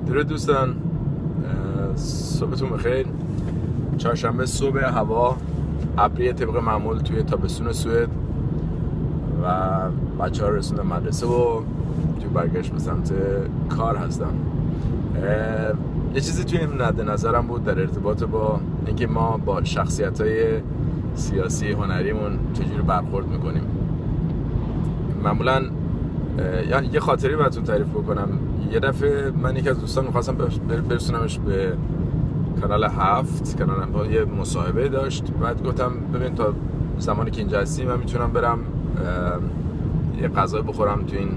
درود دوستان، صبحتون بخیر. چهارشنبه صبح، هوا ابری طبق معمول توی تابستون سوئد و بچه ها رسوندن مدرسه و توی برگشت به سمت کار هستم. یه چیزی توی مد نظرم بود در ارتباط با اینکه ما با شخصیت‌های سیاسی هنریمون چجوری برخورد میکنیم. معمولا یه خاطری براتون تعریف بکنم. یه دفعه من یکی از دوستان می‌خواستم برسونمش به کانال 7. کانال با یه مصاحبه داشت. بعد گفتم ببین تا زمانی که اینجا هستی من میتونم برم یه غذا بخورم تو این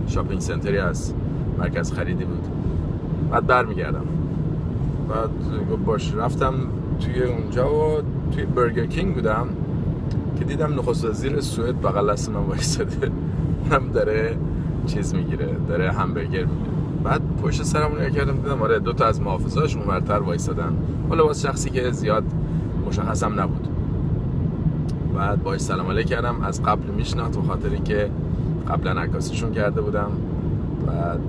شاپینگ سنتری از مرکز خریدی بود، بعد برمیگردم. بعد گفت باش. رفتم توی اونجا و توی برگر کینگ بودم که دیدم نخست وزیر سوئد بغل دست من وایساده، اونم داره چیز میگیره، داره همبرگر میگیره. بعد پشت سرم نگاه کردم دیدم آره دو تا از محافظاش اونورتر وایسادن، حالا واسه شخصی که زیاد مشخصم نبود. بعد باهاش سلام علیک کردم، از قبل میشناخت به خاطر اینکه قبلا عکاسیشون کرده بودم. بعد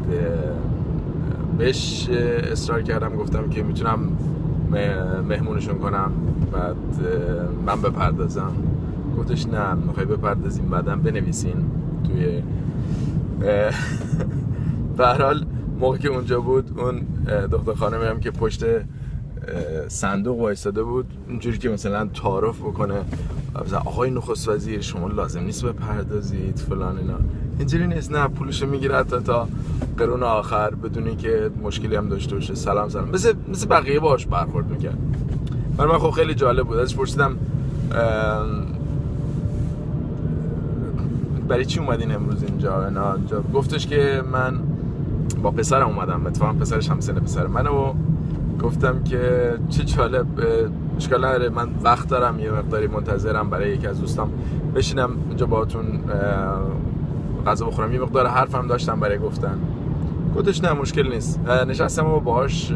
بهش اصرار کردم، گفتم که میتونم مهمونشون کنم، بعد من بپردازم. گفتش نه میخوای بپردازیم بعدم بنویسین توی به هر حال موقع که اونجا بود اون دختر خانمی هم که پشت صندوق وایساده بود اونجوری که مثلا تعارف بکنه، مثلا آقای نخست وزیر شما لازم نیست بپردازید فلان اینا، اینجوری نیست، نه پولشو میگیره تا قرون آخر بدون اینکه مشکلی هم داشته باشه. سلام مثل بقیه باهاش برخورد میکرد. من خب خیلی جالب بود. ازش پرسیدم برای چی اومدین امروز اینجا؟ گفتش که من با پسرم اومدم، اتفاقا پسرش هم سن پسر منه، و گفتم که چه جالب، اشکال نداره من وقت دارم، یه مقداری منتظرم برای یکی از دوستام بشینم اینجا باهاتون غذا بخورم، یه مقدار حرفم داشتم برای گفتن. گفتش نه مشکل نیست. نشستم و باهاش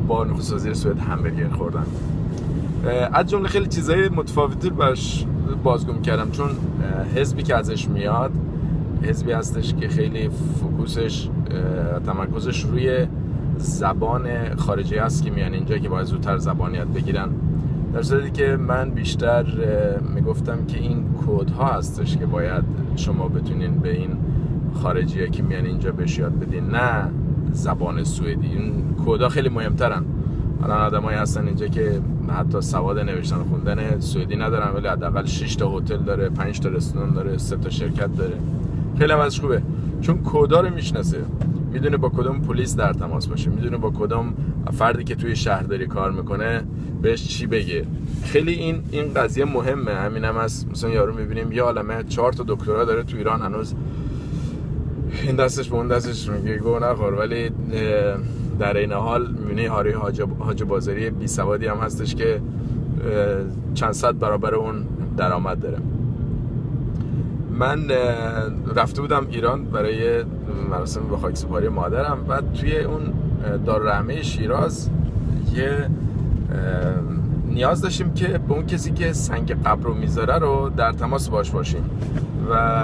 با نخست وزیر سوئد همبرگر خوردم. از جمله خیلی چیزای متفاوتی باش بازگو کردم، چون حزبی که ازش میاد حزبی هستش که خیلی فوکوسش تمرکزش روی زبان خارجی هست که میان اینجا که باید زودتر زبانیت بگیرن، در صورتی که من بیشتر میگفتم که این کدها هستش که باید شما بتونین به این خارجی‌ها که میان اینجا بهش یاد بدین، نه زبان سوئدی. این کدها خیلی مهمترن. الان آدمایی هستن اینجا که حتی سواد نوشتن و خوندن سوئدی ندارن، ولی حداقل 6 تا هتل داره، 5 تا رستوران داره، 3 تا شرکت داره. خیلی هم ازش خوبه چون کدا رو میشناسه، میدونه با کدوم پلیس در تماس باشه، میدونه با کدوم فردی که توی شهرداری کار میکنه بهش چی بگه. خیلی این قضیه مهمه. همینم هست مثلا یارو میبینیم یه عالمه 4 تا دکترا داره تو ایران، هنوز این دستش به اون دستش میگه گو نخور، ولی در این حال میبینی هاری حاج بازاری بی سوادی هم هستش که چند صد برابر اون درآمد داره. من رفته بودم ایران برای مراسم به خاکسپاری مادرم. بعد توی اون دارالرحمه شیراز یه نیاز داشتیم که به اون کسی که سنگ قبر رو میذاره رو در تماس باش باشیم و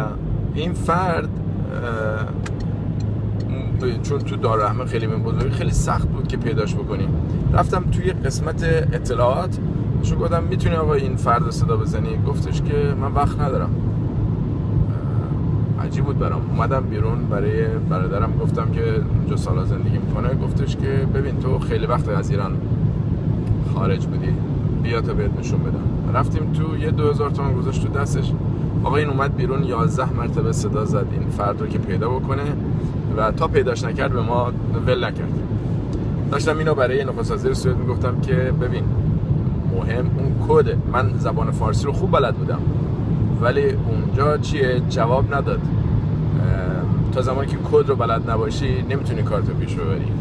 این فرد چون تو دارالرحمه خیلی بزرگی خیلی سخت بود که پیداش بکنیم. رفتم توی قسمت اطلاعات، شو گفتم میتونی آقا این فرد رو صدا بزنی؟ گفتش که من وقت ندارم. عجیب بود برام. اومدم بیرون برای برادرم گفتم که اونجا سالا زندگی میکنه. گفتش که ببین تو خیلی وقت از ایران خارج بودی، بیا تا بهت نشون بدم. رفتیم تو، یه 2000 تومان گذاشت تو دستش. آقا این اومد بیرون 11 مرتبه صدا زد این فرد رو که پیدا بکنه و تا پیداش نکرد به ما ول نکرد. داشتم اینو برای نخست وزیر سوئد میگفتم که ببین مهم اون کده. من زبان فارسی رو خوب بلد بودم ولی اونجا چیه جواب نداد. تا زمانی که کد رو بلد نباشی نمیتونی کارتو پیش ببری.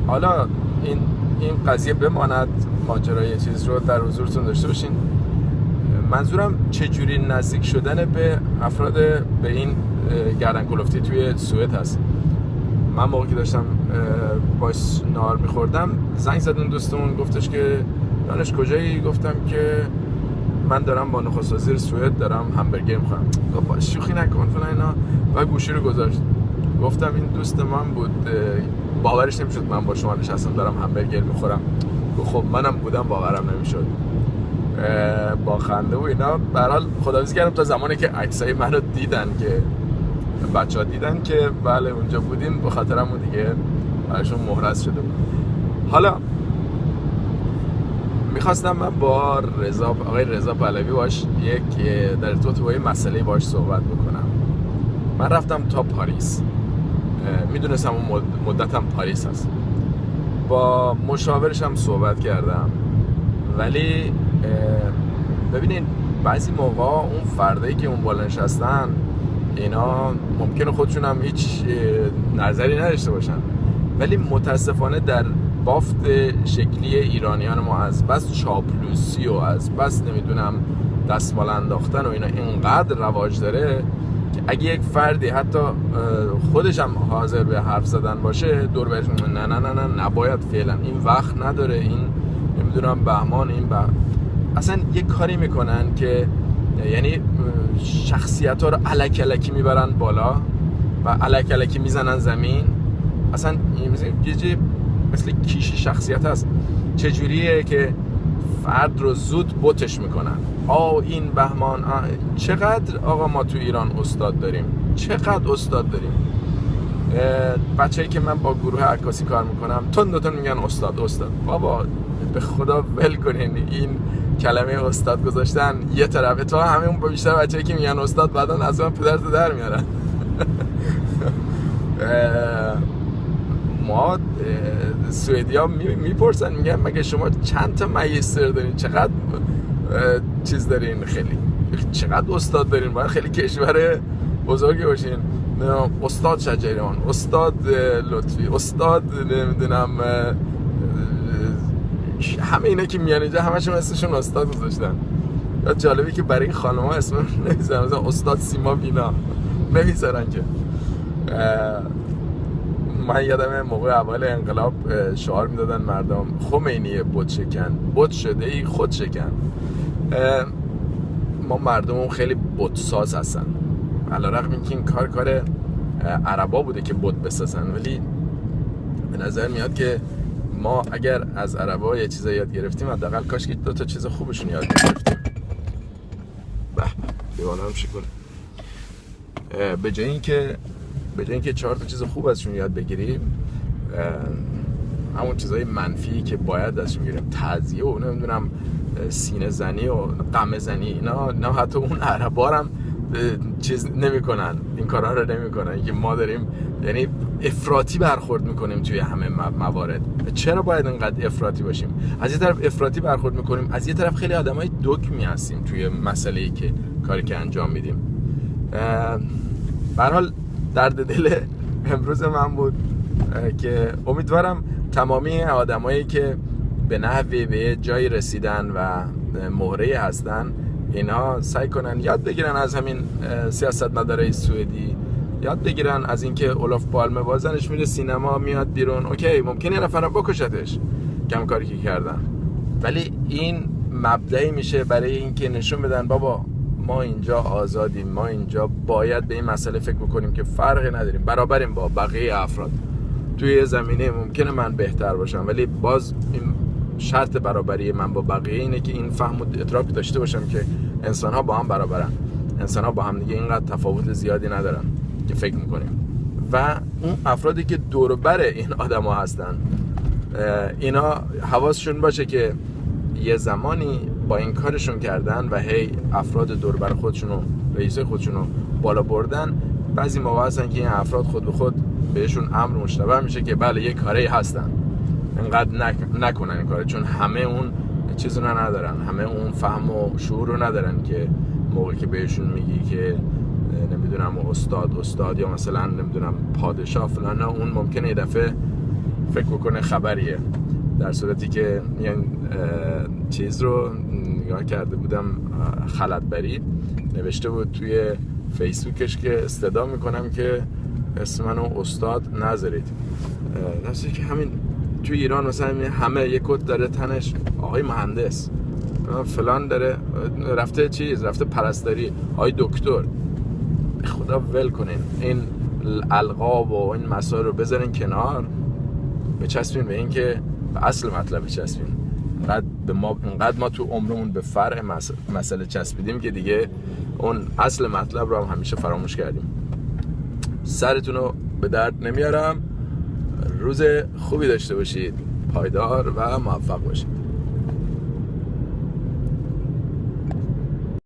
حالا این قضیه بماند، ماجرای چیز رو در حضورتون داشته باشین. منظورم چجوری نزدیک شدن به افراد به این گردن کلفتی توی سوئد هست. من موقعی که داشتم باش نهار میخوردم زنگ زد اون دوستمون، گفتش که دانش کجایی؟ گفتم که من دارم با نخست وزیر سوئد دارم همبرگر میخورم. گفت شوخی نکن فلان اینا و گوشی رو گذاشت. گفتم این دوست من بود، باورش نمیشد من با شما نشستم دارم همبرگر میخورم. خب منم بودم باورم نمیشد. با خنده و اینا به هر حال خداحافظی کردم تا زمانی که عکسای منو دیدن، که بچه‌ها دیدن که بله اونجا بودیم، به خاطرمون دیگه براشون مهرس شده بود. حالا میخواستم من با آقای رضا پهلوی باش در ارتباط با این مسئله باش صحبت بکنم. من رفتم تا پاریس، میدونستم اون مدتم پاریس هست، با مشاورش هم صحبت کردم، ولی ببینین بعضی موقع اون فردایی که اون بالا نشستن اینا ممکنه خودشون هم هیچ نظری نداشته باشن، ولی متاسفانه در بافت شکلی ایرانیان ما از بس چاپلوسی و از بس نمیدونم دستمال انداختن و اینا اینقدر رواج داره که اگه یک فردی حتی خودش هم حاضر به حرف زدن باشه دور برش نه نه نه نه نباید، فعلا این وقت نداره، این نمیدونم بهمان، این اصلا یک کاری میکنن که یعنی شخصیت ها رو الک الکی میبرن بالا و الک الکی میزنن زمین. اصلا یه مثل کیش شخصیت هست، چجوریه که فرد رو زود بوتش میکنن. این بهمان چقدر آقا ما تو ایران استاد داریم، چقدر استاد داریم. بچه‌ای که من با گروه عکاسی کار میکنم تون میگن استاد. بابا به خدا ول کنین این کلمه استاد گذاشتن یه طرفه، تا همون بیشتر بچه‌ای که میگن استاد بعداً از اون پدرت در میارن. ما سوئدیا میپرسن میگن مگه شما چند تا ماجستر دارین، چقدر چیز دارین، خیلی چقدر استاد دارین، باید خیلی کشور بزرگی باشین. استاد شجریان، استاد لطفی، استاد نمیدونم همه اینا که میان اینجا همشون اسمشون استاد گذاشتن. یا جالبی که برای این خانم‌ها اسم نمیذارن، مثلا استاد سیما بینا نمیذارن که. من یادم موقع اول انقلاب شعار میدادن مردم خمینی بت شکن، بت شده ای خود شکن. ما مردمون خیلی بت ساز هستن، علیرغم اینکه این کار عربا بوده که بت بسازن، ولی به نظر میاد که ما اگر از عربا یه چیزا یاد گرفتیم حداقل کاش که 2 تا چیز خوبشون یاد گرفتیم. به دیوانه هم شکر. به جای اینکه 4 تا چیز خوب ازشون یاد بگیریم، همون چیزای منفی که باید ازشون بگیریم، تعزیه و نمیدونم سینه زنی و قمه زنی، اینا نه حتی اون عربا هم چیز نمیکنن، این کارا رو نمیکنن که ما داریم یعنی افراطی برخورد میکنیم توی همه موارد. چرا باید اینقدر افراطی باشیم؟ از یه طرف افراطی برخورد میکنیم، از یه طرف خیلی آدمای دکمی هستیم توی مسئله‌ای که کاری که انجام میدیم. به هر حال درد دل امروز من بود که امیدوارم تمامی آدمایی که به نحوی به جایی رسیدن و مهره هستن اینا سعی کنن یاد بگیرن از همین سیاستمدارای سوئدی، یاد بگیرن از اینکه اولاف پالمه بازنش میره سینما میاد بیرون، اوکی ممکنه یه نفرم بکشتش کم کاری که کردن، ولی این مبدأی میشه برای اینکه نشون بدن بابا ما اینجا آزادیم، ما اینجا باید به این مسئله فکر بکنیم که فرقی نداریم، برابریم با بقیه افراد. توی زمینه ممکنه من بهتر باشم ولی باز این شرط برابری من با بقیه اینه که این فهم و ادراک داشته باشم که انسان ها با هم برابرن، انسان ها با هم دیگه اینقدر تفاوت زیادی ندارن که فکر میکنیم. و اون افرادی که دور و بر این آدم ها هستن اینا حواسشون باشه که یه زمانی با این کارشون کردن و هی افراد دور بر خودشون و رئیسای خودشون رو بالا بردن، بعضی موقع هستن که این افراد خود به خود بهشون امر مشتبه میشه که بله یه کاری هستن، اینقدر نکنن این کارو، چون همه اون چیزو ندارن، همه اون فهم و شعور رو ندارن که موقعی که بهشون میگی که نمیدونم استاد یا مثلا نمیدونم پادشاه فلان، نه اون ممکنه یه دفعه فکر بکنه خبریه، در صورتی که این چیز رو نگاه کرده بودم، خلطبری نوشته بود توی فیسبوکش که استدعا میکنم که اسم منو استاد نذارید. نفسی که همین توی ایران مثلا همه یک کد داره تنش آقای مهندس فلان داره، رفته پرستاری آقای دکتر. خدا ول کنین این القاب و این مسائل رو بذارین کنار، بچسبین به این که به اصل مطلب بچسبین. اینقدر ما تو عمرمون به فرع مسئله چسبیدیم که دیگه اون اصل مطلب رو هم همیشه فراموش کردیم. سرتون رو به درد نمیارم. روز خوبی داشته باشید، پایدار و موفق باشید.